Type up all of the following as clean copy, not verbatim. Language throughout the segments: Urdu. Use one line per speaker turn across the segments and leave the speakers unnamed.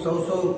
100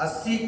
80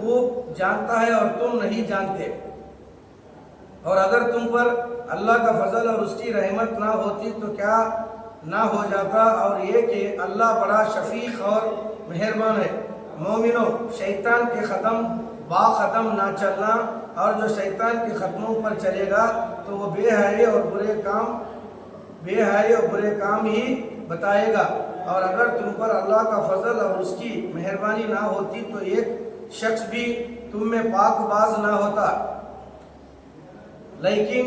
خوب جانتا ہے اور تم نہیں جانتے۔ اور اگر تم پر اللہ کا فضل اور اس کی رحمت نہ ہوتی تو کیا نہ ہو جاتا، اور یہ کہ اللہ بڑا شفیق اور مہربان ہے۔ مومنو، شیطان کے قدم با قدم نہ چلنا، اور جو شیطان کے قدموں پر چلے گا تو وہ بے حیائی اور برے کام ہی بتائے گا۔ اور اگر تم پر اللہ کا فضل اور اس کی مہربانی نہ ہوتی تو ایک شخص بھی تم میں پاک باز نہ ہوتا، لیکن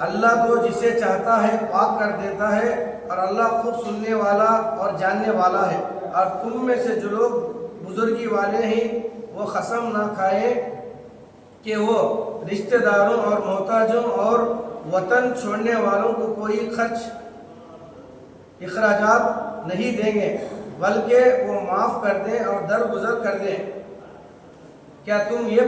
اللہ تو جسے چاہتا ہے پاک کر دیتا ہے، اور اللہ خوب سننے والا اور جاننے والا ہے۔ اور تم میں سے جو لوگ بزرگی والے ہیں وہ قسم نہ کھائیں کہ وہ رشتہ داروں اور محتاجوں اور وطن چھوڑنے والوں کو کوئی اخراجات نہیں دیں گے، بلکہ وہ معاف کر دیں اور درگزر کر دیں۔ کیا تم یہ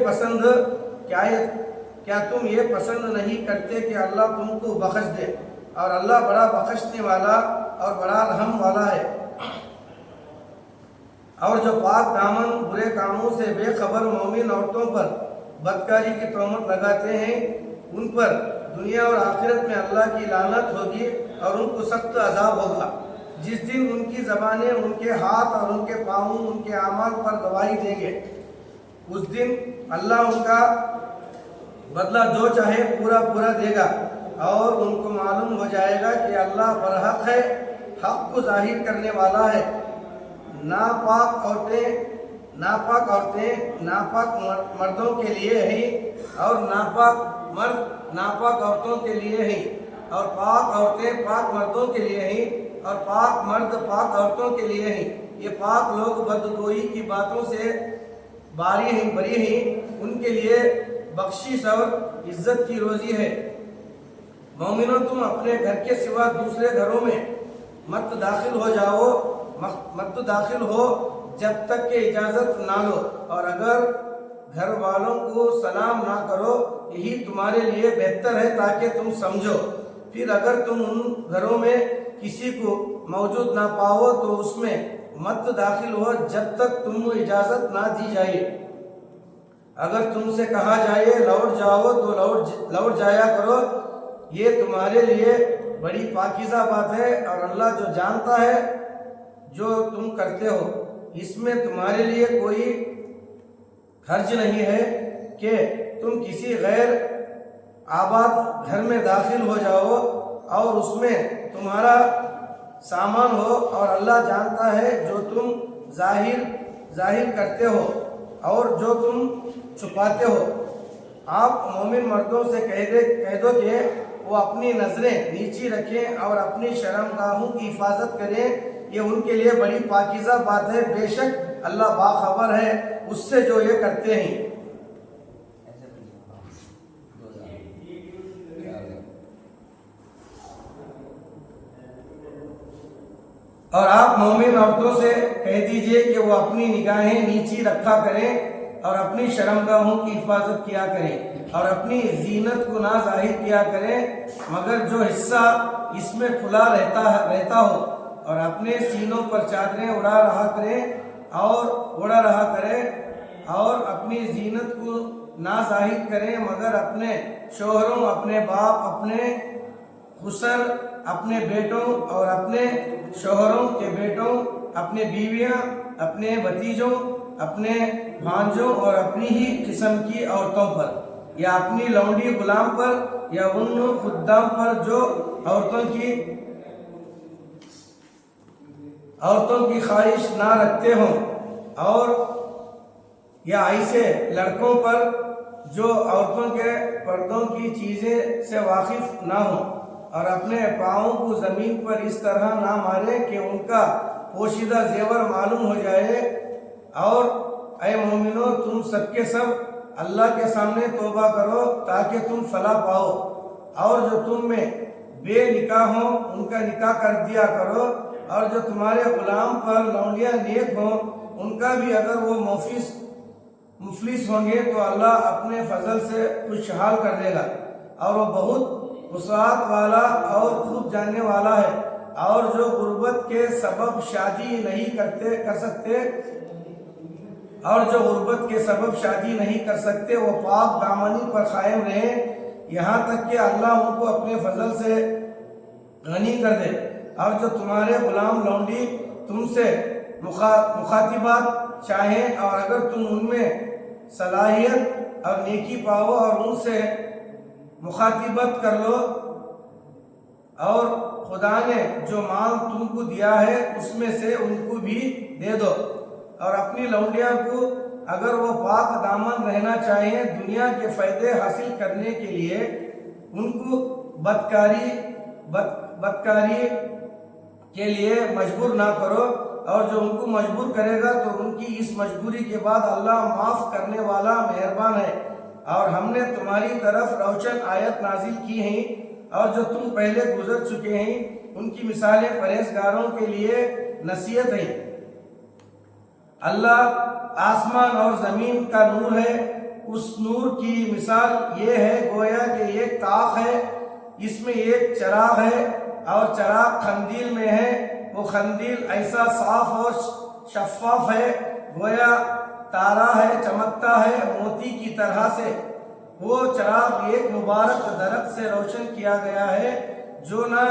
پسند نہیں کرتے کہ اللہ تم کو بخش دے؟ اور اللہ بڑا بخشنے والا اور بڑا رحم والا ہے۔ اور جو پاک دامن برے کاموں سے بے خبر مومن عورتوں پر بدکاری کی تہمت لگاتے ہیں، ان پر دنیا اور آخرت میں اللہ کی لعنت ہوگی اور ان کو سخت عذاب ہوگا۔ جس دن ان کی زبانیں، ان کے ہاتھ اور ان کے پاؤں ان کے اعمال پر گواہی دیں گے، اس دن اللہ ان کا بدلہ جو چاہے پورا دے گا، اور ان کو معلوم ہو جائے گا کہ اللہ برحق ہے، حق کو ظاہر کرنے والا ہے۔ ناپاک عورتیں ناپاک مردوں کے لیے ہیں، اور ناپاک مرد ناپاک عورتوں کے لیے ہیں، اور پاک عورتیں پاک مردوں کے لیے ہیں، اور پاک مرد پاک عورتوں کے لیے ہیں۔ یہ پاک لوگ بدگوئی کی باتوں سے بری ہیں، ان کے لیے بخشش اور عزت کی روزی ہے۔ مومنوں، تم اپنے گھر کے سوا دوسرے گھروں میں مت داخل ہو جب تک کہ اجازت نہ لو، اور اگر گھر والوں کو سلام نہ کرو، یہی تمہارے لیے بہتر ہے تاکہ تم سمجھو۔ پھر اگر تم ان گھروں میں کسی کو موجود نہ پاؤ تو اس میں مت داخل ہو جب تک تم کو اجازت نہ دی جائے۔ اگر تم سے کہا جائے لوٹ جاؤ تو لوٹ جایا کرو، یہ تمہارے لیے بڑی پاکیزہ بات ہے، اور اللہ جو جانتا ہے جو تم کرتے ہو۔ اس میں تمہارے لیے کوئی حرج نہیں ہے کہ تم کسی غیر آباد گھر میں داخل ہو جاؤ اور اس میں تمہارا سامان ہو، اور اللہ جانتا ہے جو تم ظاہر کرتے ہو اور جو تم چھپاتے ہو۔ آپ مومن مردوں سے کہہ دو کہ وہ اپنی نظریں نیچی رکھیں اور اپنی شرمگاہوں کی حفاظت کریں، یہ ان کے لیے بڑی پاکیزہ بات ہے، بے شک اللہ باخبر ہے اس سے جو یہ کرتے ہیں۔ اور آپ مومن عورتوں سے کہہ دیجئے کہ وہ اپنی نگاہیں نیچی رکھا کریں اور اپنی شرمگاہوں کی حفاظت کیا کریں، اور اپنی زینت کو نہ ظاہر کیا کریں مگر جو حصہ اس میں کھلا رہتا ہو، اور اپنے سینوں پر چادریں اڑا رہا کریں اور اپنی زینت کو نہ ظاہر کریں مگر اپنے شوہروں، اپنے باپ، اپنے خسر، اپنے بیٹوں اور اپنے شوہروں کے بیٹوں، اپنے بیویاں، اپنے بھتیجوں، اپنے بھانجوں اور اپنی ہی قسم کی عورتوں پر، یا اپنی لونڈی غلام پر یا ان خدام پر جو عورتوں کی خواہش نہ رکھتے ہوں، اور یا ایسے لڑکوں پر جو عورتوں کے پردوں کی چیزیں سے واقف نہ ہوں، اور اپنے پاؤں کو زمین پر اس طرح نہ مارے کہ ان کا پوشیدہ زیور معلوم ہو جائے۔ اور اے مومنو، تم سب کے سب اللہ کے سامنے توبہ کرو تاکہ تم فلاح پاؤ، اور جو تم میں بے نکاح ہوں ان کا نکاح کر دیا کرو، اور جو تمہارے غلام پر لونڈیاں نیک ہوں ان کا بھی، اگر وہ مفلس ہوں گے تو اللہ اپنے فضل سے خوشحال کر دے گا، اور وہ بہت وسعت والا اور خوب جاننے والا ہے۔ اور جو غربت کے سبب شادی نہیں کر سکتے اور جو غربت کے سبب شادی نہیں کر سکتے وہ پاک دامنی پر قائم رہیں یہاں تک کہ اللہ ان کو اپنے فضل سے غنی کر دے۔ اور جو تمہارے غلام لونڈی تم سے مخاطبات چاہیں اور اگر تم ان میں صلاحیت اور نیکی پاؤ اور ان سے مخاطبت کر لو اور خدا نے جو مال تم کو دیا ہے اس میں سے ان کو بھی دے دو، اور اپنی لونڈیاں کو اگر وہ پاک دامن رہنا چاہیں دنیا کے فائدے حاصل کرنے کے لیے ان کو بدکاری کے لیے مجبور نہ کرو، اور جو ان کو مجبور کرے گا تو ان کی اس مجبوری کے بعد اللہ معاف کرنے والا مہربان ہے۔ اور ہم نے تمہاری طرف روشن آیت نازل کی ہیں اور جو تم پہلے گزر چکے ہیں ان کی مثالیں پرہیزگاروں کے لیے نصیحت ہیں۔ اللہ آسمان اور زمین کا نور ہے، اس نور کی مثال یہ ہے گویا کہ ایک طاق ہے، اس میں ایک چراغ ہے اور چراغ قندیل میں ہے، وہ قندیل ایسا صاف اور شفاف ہے گویا تارا ہے، چمکتا ہے موتی کی طرح سے۔ وہ چراغ ایک مبارک درخت سے روشن کیا گیا ہے جو نہ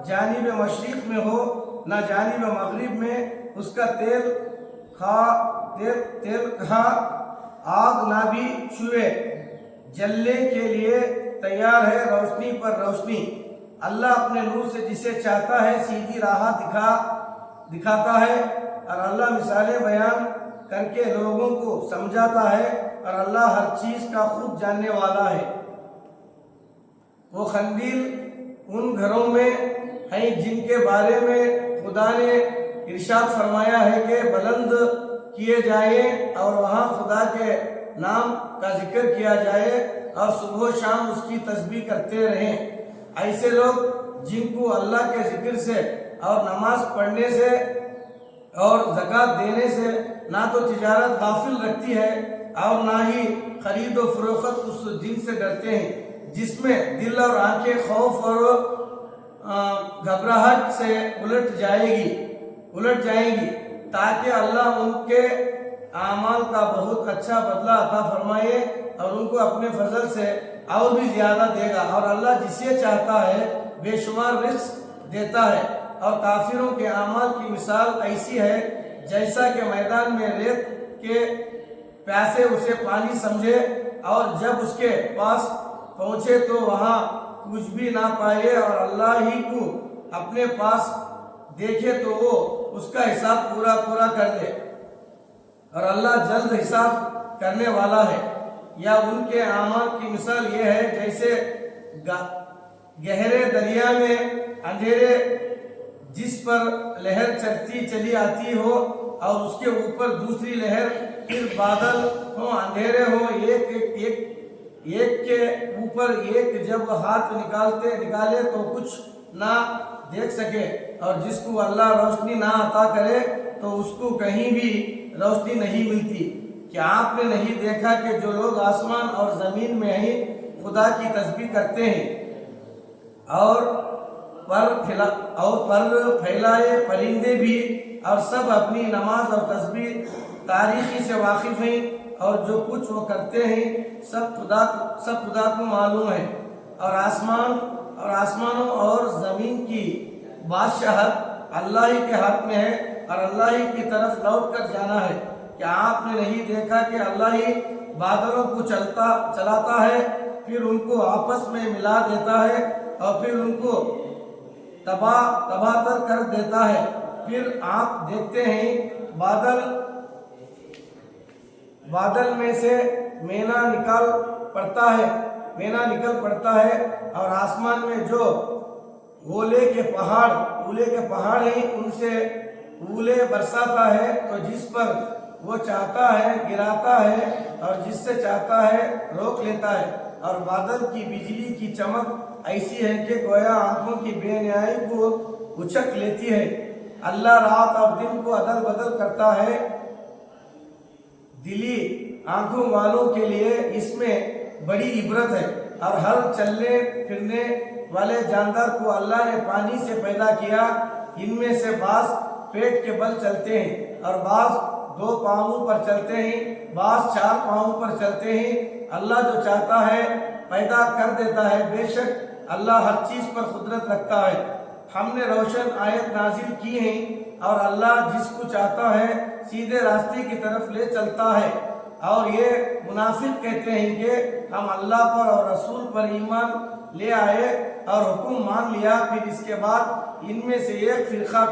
جانب مشرق میں ہو نہ جانب مغرب میں، اس کا تیل کھا آگ نہ بھی چھوئے، جلنے کے لیے تیار ہے، روشنی پر روشنی۔ اللہ اپنے نور سے جسے چاہتا ہے سیدھی راہ دکھاتا ہے، اور اللہ مثالیں بیان کر کے لوگوں کو سمجھاتا ہے، اور اللہ ہر چیز کا خوب جاننے والا ہے۔ وہ قندیل ان گھروں میں ہیں جن کے بارے میں خدا نے ارشاد فرمایا ہے کہ بلند کیے جائیں اور وہاں خدا کے نام کا ذکر کیا جائے اور صبح و شام اس کی تسبیح کرتے رہیں۔ ایسے لوگ جن کو اللہ کے ذکر سے اور نماز پڑھنے سے اور زکوٰۃ دینے سے نہ تو تجارت غافل رکھتی ہے اور نہ ہی خرید و فروخت اس دن سے ڈرتے ہیں جس میں دل اور آنکھیں خوف اور گھبراہٹ سے الٹ جائیں گی تاکہ اللہ ان کے اعمال کا بہت اچھا بدلہ عطا فرمائے اور ان کو اپنے فضل سے اور بھی زیادہ دے گا، اور اللہ جسے چاہتا ہے بے شمار رزق دیتا ہے۔ اور کافروں کے اعمال کی مثال ایسی ہے جیسا کہ میدان میں ریت کے پیاسے اسے پانی سمجھے اور جب اس کے پاس پہنچے تو وہاں کچھ بھی نہ پائے، اور اللہ ہی کو اپنے پاس دیکھے تو وہ اس کا حساب پورا کر دے، اور اللہ جلد حساب کرنے والا ہے۔ یا ان کے اعمال کی مثال یہ ہے جیسے گہرے دریا میں اندھیرے جس پر لہر چلتی چلی آتی ہو اور اس کے اوپر دوسری لہر، پھر بادل ہوں اندھیرے ہوں ایک کے اوپر ایک، جب ہاتھ نکالے تو کچھ نہ دیکھ سکے، اور جس کو اللہ روشنی نہ عطا کرے تو اس کو کہیں بھی روشنی نہیں ملتی۔ کیا آپ نے نہیں دیکھا کہ جو لوگ آسمان اور زمین میں ہیں خدا کی تسبیح کرتے ہیں اور پر پھیلائے پرندے بھی، اور سب اپنی نماز اور تسبیح تاریخی سے واقف ہیں، اور جو کچھ وہ کرتے ہیں سب خدا کو معلوم ہے۔ اور آسمانوں اور زمین کی بادشاہت اللہ ہی کے ہاتھ میں ہے، اور اللہ ہی کی طرف لوٹ کر جانا ہے۔ کیا آپ نے نہیں دیکھا کہ اللہ ہی بادلوں کو چلاتا ہے، پھر ان کو آپس میں ملا دیتا ہے اور پھر ان کو تباہ کر دیتا ہے، پھر آپ دیکھتے ہیں بادل میں سے مینا نکل پڑتا ہے اور آسمان میں جو اولے کے پہاڑ ہیں ان سے اولے برساتا ہے، تو جس پر وہ چاہتا ہے گراتا ہے اور جس سے چاہتا ہے روک لیتا ہے۔ اور بادل کی بجلی کی چمک ایسی ہے کہ گویا آنکھوں کی بے نیائی کو اچک لیتی ہے۔ اللہ رات اور دن کو عدل بدل کرتا ہے۔ دلی آنکھوں والوں کے لیے اس میں بڑی عبرت ہے۔ اور ہر چلنے پھرنے والے جاندار کو اللہ نے پانی سے پیدا کیا، ان میں سے بعض پیٹ کے بل چلتے ہیں اور بعض 2 پاؤں پر چلتے ہیں، بعض 4 پاؤں پر چلتے ہیں۔ اللہ جو چاہتا ہے پیدا کر دیتا ہے، بے شک اللہ ہر چیز پر قدرت رکھتا ہے۔ ہم نے روشن آیت نازل کی ہیں اور اللہ جس کو چاہتا ہے سیدھے راستے کی طرف لے چلتا ہے۔ اور یہ منافق کہتے ہیں کہ ہم اللہ پر اور رسول پر ایمان لے آئے اور حکم مان لیا، پھر اس کے بعد ان میں سے ایک فرقہ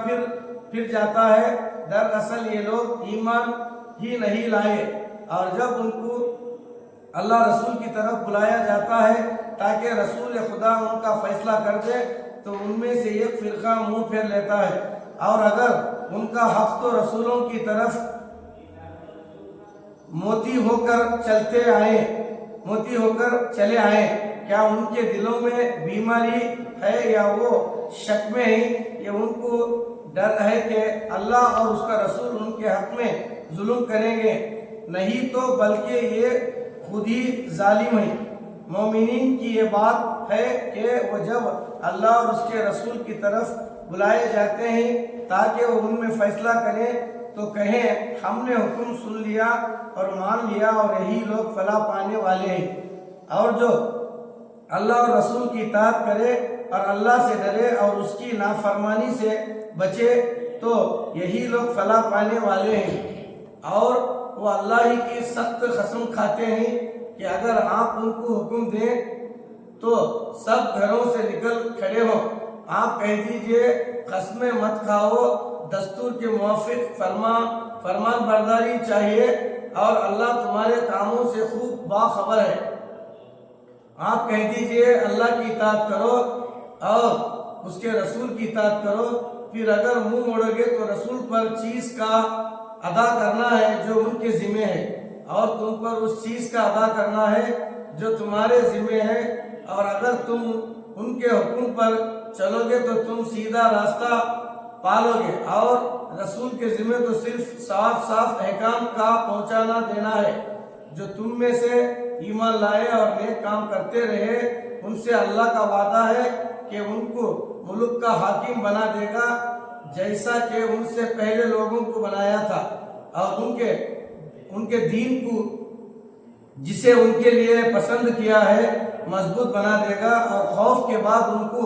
پھر جاتا ہے۔ دراصل یہ لوگ ایمان ہی نہیں لائے، اور جب ان کو اللہ رسول کی طرف بلایا جاتا ہے تاکہ رسول خدا ان کا فیصلہ کر دے تو ان میں سے ایک فرقہ منہ پھیر لیتا ہے، اور اگر ان کا حق تو رسولوں کی طرف موتی ہو کر چلے آئے، کیا ان کے دلوں میں بیماری ہے یا وہ شک میں ہیں؟ یہ ان کو ڈر ہے کہ اللہ اور اس کا رسول ان کے حق میں ظلم کریں گے، نہیں تو بلکہ یہ خود ہی ظالم ہیں۔ مومنین کی یہ بات ہے کہ وہ جب اللہ اور اس کے رسول کی طرف بلائے جاتے ہیں تاکہ وہ ان میں فیصلہ کریں تو کہیں ہم نے حکم سن لیا اور مان لیا اور یہی لوگ فلاح پانے والے ہیں۔ اور جو اللہ اور رسول کی اطاعت کرے اور اللہ سے ڈرے اور اس کی نافرمانی سے بچے تو یہی لوگ فلاح پانے والے ہیں۔ اور وہ اللہ ہی کی سخت قسم کھاتے ہیں کہ اگر آپ ان کو حکم دیں تو سب گھروں سے نکل کھڑے ہو۔ آپ کہہ دیجئے قسمیں مت کھاؤ، دستور کے موافق فرمان برداری چاہیے اور اللہ تمہارے کاموں سے خوب باخبر ہے۔ آپ کہہ دیجئے اللہ کی اطاعت کرو اور اس کے رسول کی اطاعت کرو، پھر اگر منہ موڑو گے تو رسول پر چیز کا ادا کرنا ہے جو ان کے ذمہ ہے، اور تم پر اس چیز کا ادا کرنا ہے جو تمہارے ذمہ ہے، اور اگر تم ان کے حکم پر چلو گے تو تم سیدھا راستہ پالو گے، اور رسول کے ذمہ تو صرف صاف احکام کا پہنچانا دینا ہے۔ جو تم میں سے ایمان لائے اور نیک کام کرتے رہے ان سے اللہ کا وعدہ ہے کہ ان کو ملک کا حاکم بنا دے گا جیسا کہ ان سے پہلے لوگوں کو بنایا تھا، اور ان کے دین کو جسے ان کے لیے پسند کیا ہے مضبوط بنا دے گا، اور خوف کے بعد ان کو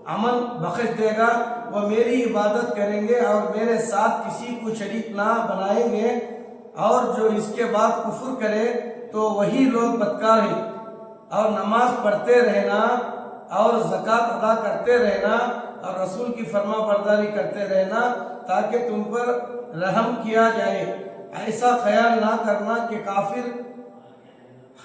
امن بخش دے گا۔ وہ میری عبادت کریں گے اور میرے ساتھ کسی کو شریک نہ بنائیں گے، اور جو اس کے بعد کفر کرے تو وہی لوگ بدکار ہیں۔ اور نماز پڑھتے رہنا اور زکوٰۃ ادا کرتے رہنا اور رسول کی فرما برداری کرتے رہنا تاکہ تم پر رحم کیا جائے۔ ایسا خیال نہ کرنا کہ کافر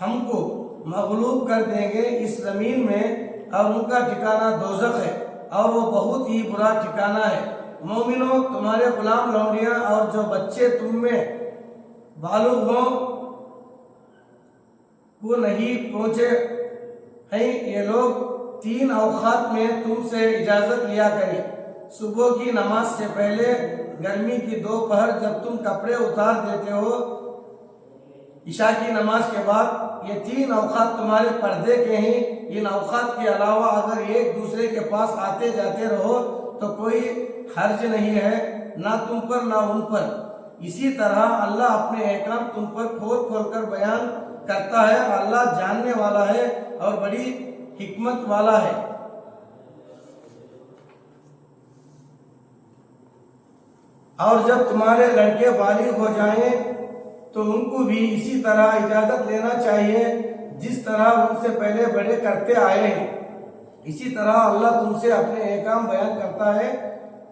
ہم کو مغلوب کر دیں گے اس زمین میں، اور ان کا ٹھکانہ دوزخ ہے اور وہ بہت ہی برا ٹھکانہ ہے۔ مومنوں، تمہارے غلام لونڈیاں اور جو بچے تم میں بالغ ہوں کو نہیں پہنچے ہیں، یہ لوگ 3 اوقات میں تم سے اجازت لیا کریں، صبح کی نماز سے پہلے، گرمی کی دوپہر جب تم کپڑے اتار دیتے ہو، عشاء کی نماز کے بعد۔ یہ 3 اوقات تمہارے پردے کے ہیں۔ ان اوقات کے علاوہ اگر ایک دوسرے کے پاس آتے جاتے رہو تو کوئی حرج نہیں ہے، نہ تم پر نہ ان پر۔ اسی طرح اللہ اپنے احکام تم پر کھول کر بیان کرتا ہے، اور اللہ جاننے والا ہے اور بڑی حکمت والا ہے۔ اور جب تمہارے لڑکے بالغ ہو جائیں تو ان کو بھی اسی طرح اجازت لینا چاہیے جس طرح ان سے پہلے بڑے کرتے آئے ہیں۔ اسی طرح اللہ تم سے اپنے احکام بیان کرتا ہے،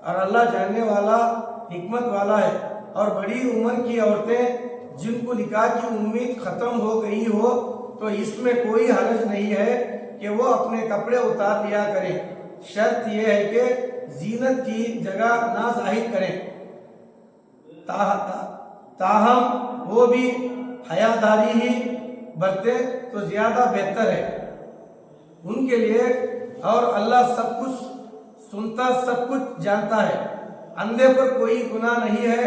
اور اللہ جاننے والا حکمت والا ہے۔ اور بڑی عمر کی عورتیں جن کو نکاح کی امید ختم ہو گئی ہو تو اس میں کوئی حرج نہیں ہے کہ وہ اپنے کپڑے اتار لیا کریں، شرط یہ ہے کہ زینت کی جگہ نہ ظاہر کریں، تاہم وہ بھی حیاداری ہی برتے تو زیادہ بہتر ہے ان کے لیے، اور اللہ سب کچھ سنتا سب کچھ جانتا ہے۔ اندھے پر کوئی گناہ نہیں ہے،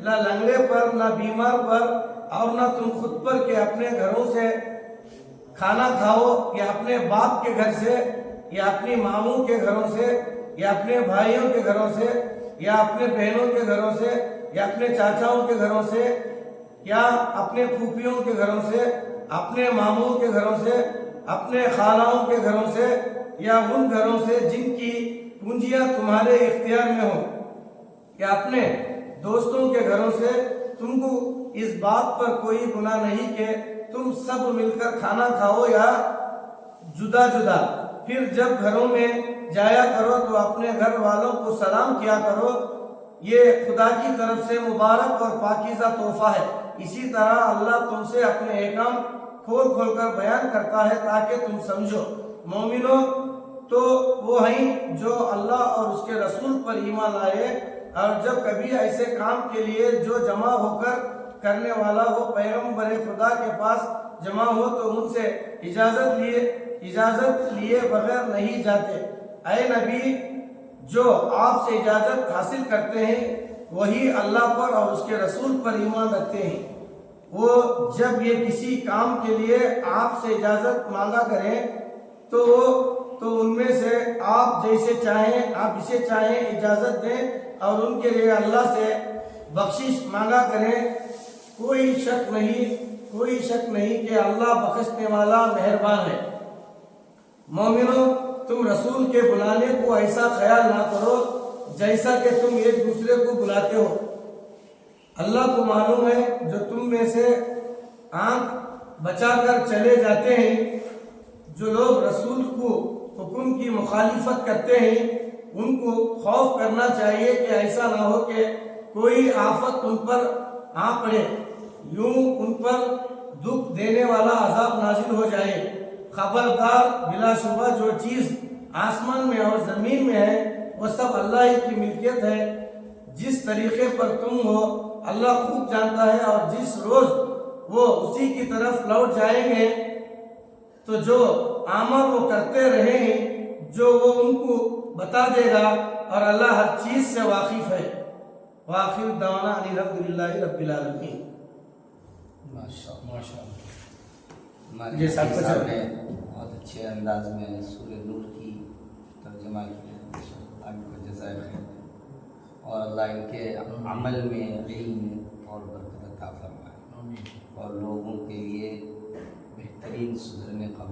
نہ لنگڑے پر، نہ بیمار پر، اور نہ تم خود پر کہ اپنے گھروں سے کھانا کھاؤ، یا اپنے باپ کے گھر سے، یا اپنی ماموں کے گھروں سے، یا اپنے بھائیوں کے گھروں سے، یا اپنے بہنوں کے گھروں سے، یا اپنے چاچاؤں کے گھروں سے یا اپنے پھوپھیوں کے گھروں سے، اپنے ماموں کے گھروں سے، اپنے خالاؤں کے گھروں سے، یا ان گھروں سے جن کی پونجیاں تمہارے اختیار میں ہوں، یا اپنے دوستوں کے گھروں سے، تم کو اس بات پر کوئی گناہ نہیں کہ تم سب مل کر کھانا کھاؤ یا جدا جدا۔ پھر جب گھروں میں جایا کرو تو اپنے گھر والوں کو سلام کیا کرو، یہ خدا کی طرف سے مبارک اور پاکیزہ تحفہ ہے۔ اسی طرح اللہ تم سے اپنے احکام کھول کھول کر بیان کرتا ہے تاکہ تم سمجھو۔ مومنوں تو وہ ہیں جو اللہ اور اس کے رسول پر ایمان لائے، اور جب کبھی ایسے کام کے لیے جو جمع ہو کر کرنے والا ہو پیغمبر خدا کے پاس جمع ہو تو ان سے اجازت لیے بغیر نہیں جاتے۔ اے نبی، جو آپ سے اجازت حاصل کرتے ہیں وہی اللہ پر اور اس کے رسول پر ایمان رکھتے ہیں۔ وہ جب یہ کسی کام کے لیے آپ سے اجازت مانگا کریں تو ان میں سے آپ جسے چاہیں اجازت دیں اور ان کے لیے اللہ سے بخشش مانگا کریں۔ کوئی شک نہیں کہ اللہ بخشنے والا مہربان ہے۔ مومنوں، تم رسول کے بلانے کو ایسا خیال نہ کرو جیسا کہ تم ایک دوسرے کو بلاتے ہو۔ اللہ کو معلوم ہے جو تم میں سے آنکھ بچا کر چلے جاتے ہیں۔ جو لوگ رسول کو حکم کی مخالفت کرتے ہیں ان کو خوف کرنا چاہیے کہ ایسا نہ ہو کہ کوئی آفت ان پر آ پڑے، یوں ان پر دکھ دینے والا عذاب نازل ہو جائے۔ خبردار، بلا شبہ جو چیز آسمان میں اور زمین میں ہے وہ سب اللہ ہی کی ملکیت ہے۔ جس طریقے پر تم ہو اللہ خوب جانتا ہے، اور جس روز وہ اسی کی طرف لوٹ جائیں گے تو جو عمل وہ کرتے رہے ہیں جو وہ ان کو بتا دے گا، اور اللہ ہر چیز سے واقف ہے۔ وآخر دعوانا ان الحمدللہ رب العالمین۔
ہمارے صاحب نے بہت اچھے انداز میں سورہ نور کی ترجمہ کیا، ان کو جزائے خیر اور اللہ ان کے عمل میں، علم میں اور برکت عطا فرمائے، اور لوگوں کے لیے بہترین سدھرنے کا